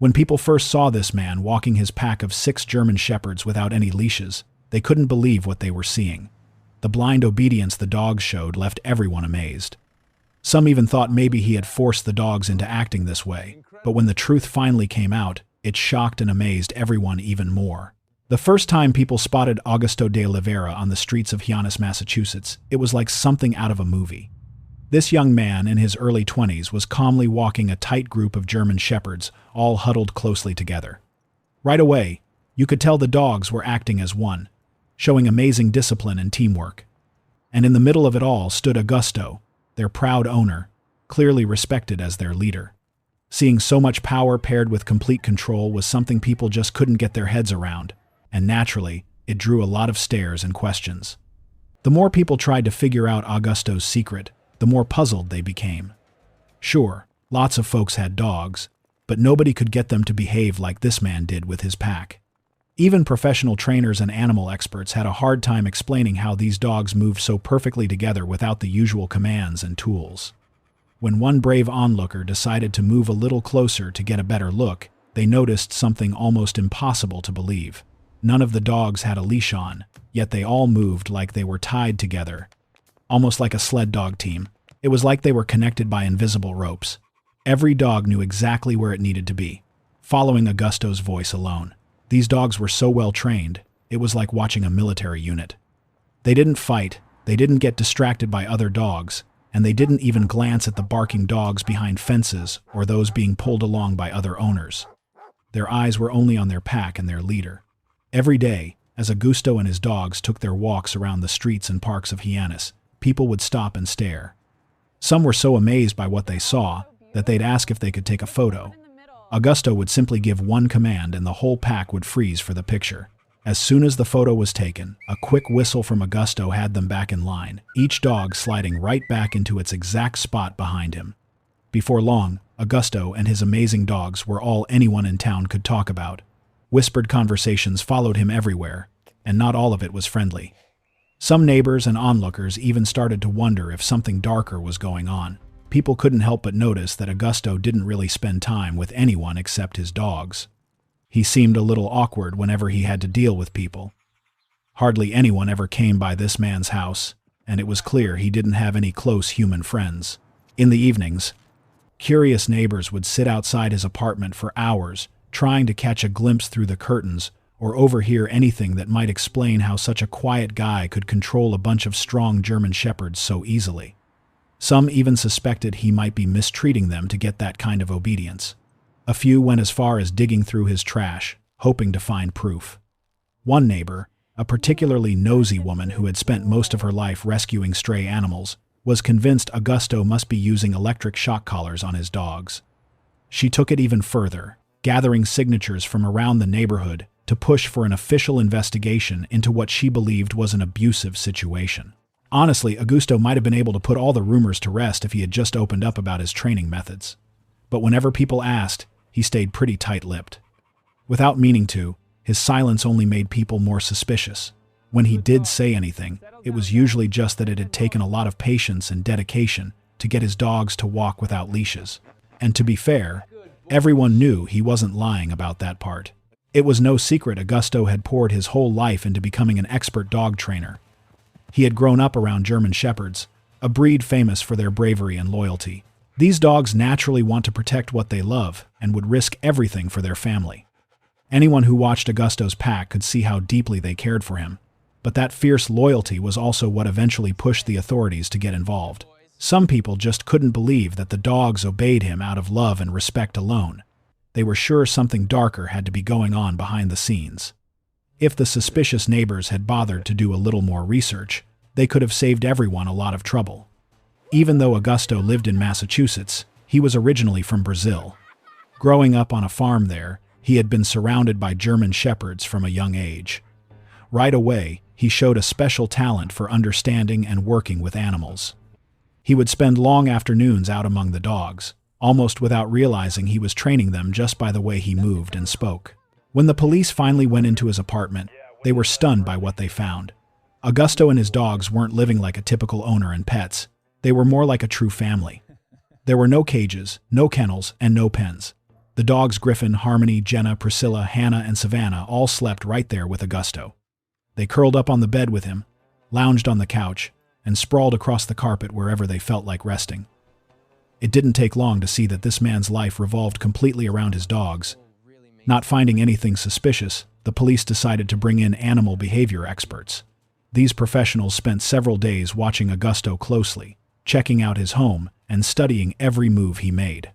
When people first saw this man walking his pack of 6 German shepherds without any leashes, they couldn't believe what they were seeing. The blind obedience the dogs showed left everyone amazed. Some even thought maybe he had forced the dogs into acting this way, but when the truth finally came out, it shocked and amazed everyone even more. The first time people spotted Augusto de Oliveira on the streets of Hyannis, Massachusetts, it was like something out of a movie. This young man in his early 20s was calmly walking a tight group of German shepherds, all huddled closely together. Right away, you could tell the dogs were acting as one, showing amazing discipline and teamwork. And in the middle of it all stood Augusto, their proud owner, clearly respected as their leader. Seeing so much power paired with complete control was something people just couldn't get their heads around, and naturally, it drew a lot of stares and questions. The more people tried to figure out Augusto's secret, the more puzzled they became. Sure, lots of folks had dogs, but nobody could get them to behave like this man did with his pack. Even professional trainers and animal experts had a hard time explaining how these dogs moved so perfectly together without the usual commands and tools. When one brave onlooker decided to move a little closer to get a better look, they noticed something almost impossible to believe. None of the dogs had a leash on, yet they all moved like they were tied together. Almost like a sled dog team. It was like they were connected by invisible ropes. Every dog knew exactly where it needed to be, following Augusto's voice alone. These dogs were so well trained, it was like watching a military unit. They didn't fight, they didn't get distracted by other dogs, and they didn't even glance at the barking dogs behind fences or those being pulled along by other owners. Their eyes were only on their pack and their leader. Every day, as Augusto and his dogs took their walks around the streets and parks of Hyannis, people would stop and stare. Some were so amazed by what they saw that they'd ask if they could take a photo. Augusto would simply give one command and the whole pack would freeze for the picture. As soon as the photo was taken, a quick whistle from Augusto had them back in line, each dog sliding right back into its exact spot behind him. Before long, Augusto and his amazing dogs were all anyone in town could talk about. Whispered conversations followed him everywhere, and not all of it was friendly. Some neighbors and onlookers even started to wonder if something darker was going on. People couldn't help but notice that Augusto didn't really spend time with anyone except his dogs. He seemed a little awkward whenever he had to deal with people. Hardly anyone ever came by this man's house, and it was clear he didn't have any close human friends. In the evenings, curious neighbors would sit outside his apartment for hours, trying to catch a glimpse through the curtains or overhear anything that might explain how such a quiet guy could control a bunch of strong German shepherds so easily. Some even suspected he might be mistreating them to get that kind of obedience. A few went as far as digging through his trash, hoping to find proof. One neighbor, a particularly nosy woman who had spent most of her life rescuing stray animals, was convinced Augusto must be using electric shock collars on his dogs. She took it even further, gathering signatures from around the neighborhood to push for an official investigation into what she believed was an abusive situation. Honestly, Augusto might have been able to put all the rumors to rest if he had just opened up about his training methods. But whenever people asked, he stayed pretty tight-lipped. Without meaning to, his silence only made people more suspicious. When he did say anything, it was usually just that it had taken a lot of patience and dedication to get his dogs to walk without leashes. And to be fair, everyone knew he wasn't lying about that part. It was no secret Augusto had poured his whole life into becoming an expert dog trainer. He had grown up around German shepherds, a breed famous for their bravery and loyalty. These dogs naturally want to protect what they love and would risk everything for their family. Anyone who watched Augusto's pack could see how deeply they cared for him, but that fierce loyalty was also what eventually pushed the authorities to get involved. Some people just couldn't believe that the dogs obeyed him out of love and respect alone. They were sure something darker had to be going on behind the scenes. If the suspicious neighbors had bothered to do a little more research, they could have saved everyone a lot of trouble. Even though Augusto lived in Massachusetts, he was originally from Brazil. Growing up on a farm there, he had been surrounded by German shepherds from a young age. Right away, he showed a special talent for understanding and working with animals. He would spend long afternoons out among the dogs, almost without realizing he was training them just by the way he moved and spoke. When the police finally went into his apartment, they were stunned by what they found. Augusto and his dogs weren't living like a typical owner and pets. They were more like a true family. There were no cages, no kennels, and no pens. The dogs Griffin, Harmony, Jenna, Priscilla, Hannah, and Savannah all slept right there with Augusto. They curled up on the bed with him, lounged on the couch, and sprawled across the carpet wherever they felt like resting. It didn't take long to see that this man's life revolved completely around his dogs. Not finding anything suspicious, the police decided to bring in animal behavior experts. These professionals spent several days watching Augusto closely, checking out his home, and studying every move he made.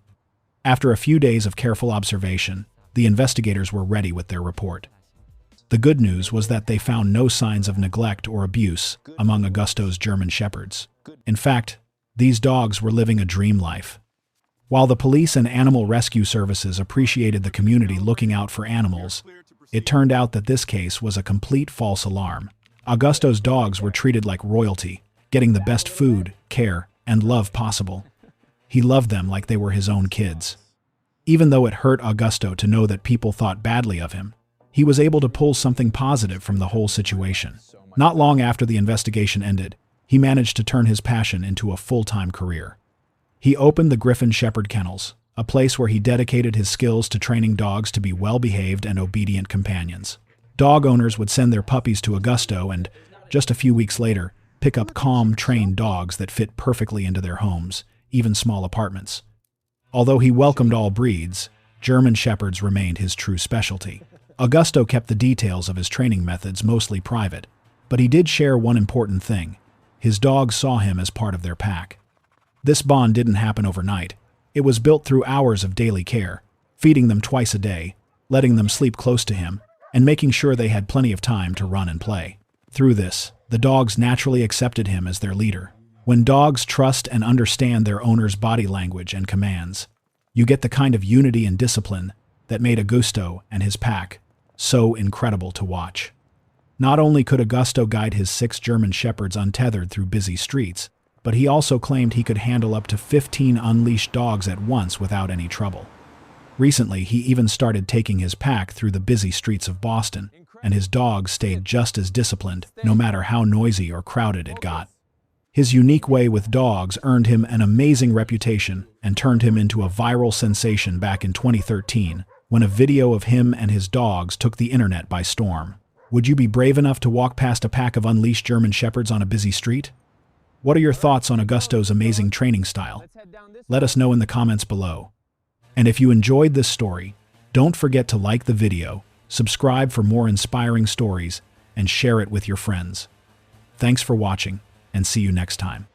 After a few days of careful observation, the investigators were ready with their report. The good news was that they found no signs of neglect or abuse among Augusto's German Shepherds. In fact, these dogs were living a dream life. While the police and animal rescue services appreciated the community looking out for animals, it turned out that this case was a complete false alarm. Augusto's dogs were treated like royalty, getting the best food, care, and love possible. He loved them like they were his own kids. Even though it hurt Augusto to know that people thought badly of him, he was able to pull something positive from the whole situation. Not long after the investigation ended, he managed to turn his passion into a full-time career. He opened the Griffin Shepherd Kennels, a place where he dedicated his skills to training dogs to be well-behaved and obedient companions. Dog owners would send their puppies to Augusto and, just a few weeks later, pick up calm, trained dogs that fit perfectly into their homes, even small apartments. Although he welcomed all breeds, German Shepherds remained his true specialty. Augusto kept the details of his training methods mostly private, but he did share one important thing. His dogs saw him as part of their pack. This bond didn't happen overnight. It was built through hours of daily care, feeding them twice a day, letting them sleep close to him, and making sure they had plenty of time to run and play. Through this, the dogs naturally accepted him as their leader. When dogs trust and understand their owner's body language and commands, you get the kind of unity and discipline that made Augusto and his pack so incredible to watch. Not only could Augusto guide his 6 German Shepherds untethered through busy streets, but he also claimed he could handle up to 15 unleashed dogs at once without any trouble. Recently, he even started taking his pack through the busy streets of Boston, and his dogs stayed just as disciplined, no matter how noisy or crowded it got. His unique way with dogs earned him an amazing reputation and turned him into a viral sensation back in 2013, when a video of him and his dogs took the internet by storm. Would you be brave enough to walk past a pack of unleashed German Shepherds on a busy street? What are your thoughts on Augusto's amazing training style? Let us know in the comments below. And if you enjoyed this story, don't forget to like the video, subscribe for more inspiring stories, and share it with your friends. Thanks for watching, and see you next time.